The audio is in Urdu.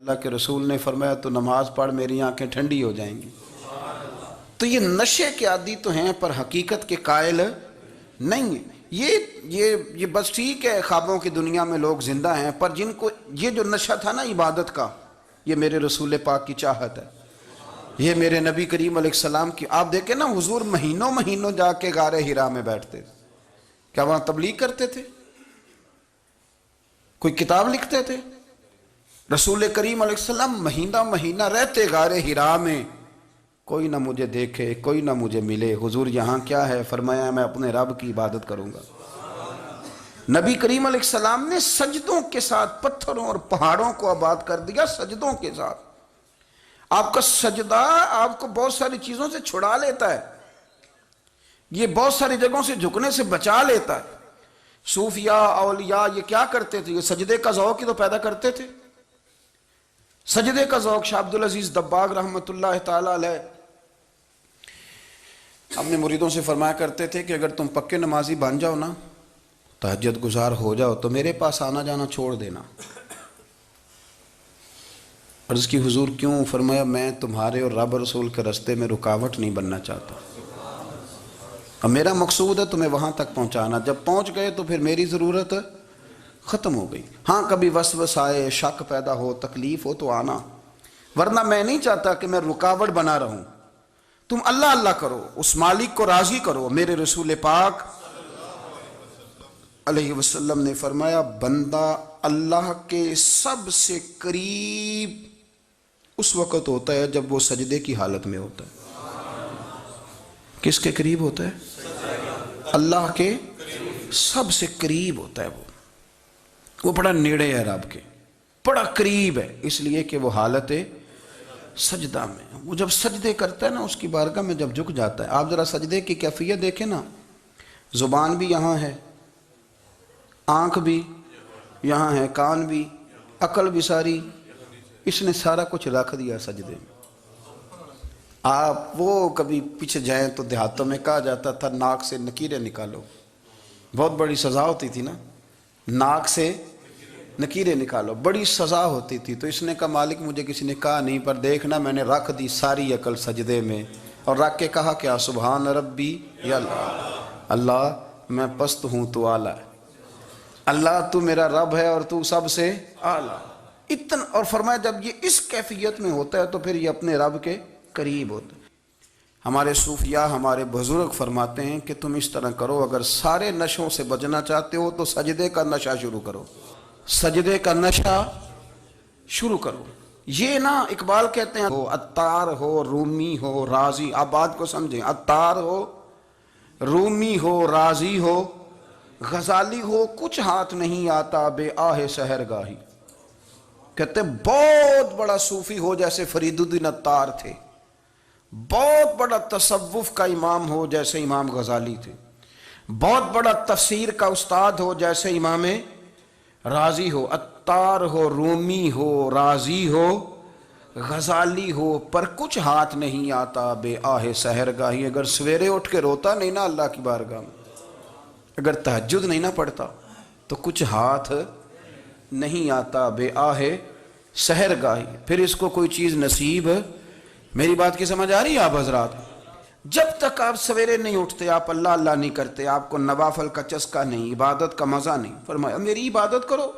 اللہ کے رسول نے فرمایا تو نماز پڑھ میری آنکھیں ٹھنڈی ہو جائیں گی۔ تو یہ نشے کے عادی تو ہیں پر حقیقت کے قائل نہیں ہیں۔ یہ بس ٹھیک ہے خوابوں کی دنیا میں لوگ زندہ ہیں، پر جن کو یہ جو نشہ تھا نا عبادت کا، یہ میرے رسول پاک کی چاہت ہے، یہ میرے نبی کریم علیہ السلام کی۔ آپ دیکھیں نا حضور مہینوں جا کے غار حرا میں بیٹھتے تھے، کیا وہاں تبلیغ کرتے تھے؟ کوئی کتاب لکھتے تھے؟ رسول کریم علیہ السلام مہینہ رہتے غار حرا میں، کوئی نہ مجھے دیکھے، کوئی نہ مجھے ملے۔ حضور یہاں کیا ہے؟ فرمایا میں اپنے رب کی عبادت کروں گا۔ نبی کریم علیہ السلام نے سجدوں کے ساتھ پتھروں اور پہاڑوں کو آباد کر دیا، سجدوں کے ساتھ۔ آپ کا سجدہ آپ کو بہت ساری چیزوں سے چھڑا لیتا ہے، یہ بہت ساری جگہوں سے جھکنے سے بچا لیتا ہے۔ صوفیاء اولیاء یہ کیا کرتے تھے؟ یہ سجدے کا ذوق ہی تو پیدا کرتے تھے۔ سجدے کا ذوق شاہ عبدالعزیز دباغ رحمۃ اللہ تعالی علیہ اپنے مریدوں سے فرمایا کرتے تھے کہ اگر تم پکے نمازی بن جاؤ نا، تہجد گزار ہو جاؤ، تو میرے پاس آنا جانا چھوڑ دینا۔ عرض کی حضور کیوں؟ فرمایا میں تمہارے اور رب رسول کے رستے میں رکاوٹ نہیں بننا چاہتا، اب میرا مقصود ہے تمہیں وہاں تک پہنچانا، جب پہنچ گئے تو پھر میری ضرورت ختم ہو گئی۔ ہاں کبھی وسوسہ آئے، شک پیدا ہو، تکلیف ہو تو آنا، ورنہ میں نہیں چاہتا کہ میں رکاوٹ بنا رہوں۔ تم اللہ اللہ کرو، اس مالک کو راضی کرو۔ میرے رسول پاک علیہ وسلم نے فرمایا بندہ اللہ کے سب سے قریب اس وقت ہوتا ہے جب وہ سجدے کی حالت میں ہوتا ہے۔ کس کے قریب ہوتا ہے؟ اللہ کے سب سے قریب ہوتا ہے۔ وہ بڑا نیڑے ہے رب کے، بڑا قریب ہے، اس لیے کہ وہ حالت سجدہ میں۔ وہ جب سجدے کرتا ہے نا، اس کی بارگاہ میں جب جھک جاتا ہے، آپ ذرا سجدے کی کیفیت دیکھیں نا، زبان بھی یہاں ہے، آنکھ بھی یہاں ہے، کان بھی، عقل بھی ساری، اس نے سارا کچھ رکھ دیا سجدے میں۔ آپ وہ کبھی پیچھے جائیں تو دیہاتوں میں کہا جاتا تھا ناک سے نکیریں نکالو، بہت بڑی سزا ہوتی تھی نا، ناک سے نکیریں نکالو، بڑی سزا ہوتی تھی۔ تو اس نے کہا مالک مجھے کسی نے کہا نہیں، پر دیکھنا میں نے رکھ دی ساری عقل سجدے میں، اور رکھ کے کہا کیا؟ سبحان ربی یا اللہ، اللہ میں پست ہوں تو اعلیٰ ہے، اللہ تو میرا رب ہے اور تو سب سے اعلیٰ اتنا۔ اور فرمایا جب یہ اس کیفیت میں ہوتا ہے تو پھر یہ اپنے رب کے قریب ہوتا ہے۔ ہمارے صوفیاء ہمارے بزرگ فرماتے ہیں کہ تم اس طرح کرو، اگر سارے نشوں سے بچنا چاہتے ہو تو سجدے کا نشہ شروع کرو، سجدے کا نشہ شروع کرو۔ یہ نا اقبال کہتے ہیں عطار ہو، رومی ہو، رازی، آپ بات کو سمجھیں، عطار ہو، رومی ہو، رازی ہو، غزالی ہو، کچھ ہاتھ نہیں آتا بے آہ سحر گاہی۔ کہتے بہت بڑا صوفی ہو جیسے فرید الدین عطار تھے، بہت بڑا تصوف کا امام ہو جیسے امام غزالی تھے، بہت بڑا تفسیر کا استاد ہو جیسے امام رازی ہو، عطار ہو، رومی ہو، رازی ہو، غزالی ہو، پر کچھ ہاتھ نہیں آتا بے آہ سحر گاہی۔ اگر سویرے اٹھ کے روتا نہیں نا اللہ کی بارگاہ میں، اگر تہجد نہیں نہ پڑھتا تو کچھ ہاتھ نہیں آتا بے آہ سحر گاہی، پھر اس کو کوئی چیز نصیب۔ میری بات کی سمجھ آ رہی ہے آپ حضرات؟ جب تک آپ سویرے نہیں اٹھتے، آپ اللہ اللہ نہیں کرتے، آپ کو نوافل کا چسکا نہیں، عبادت کا مزہ نہیں، فرمایا میری عبادت کرو۔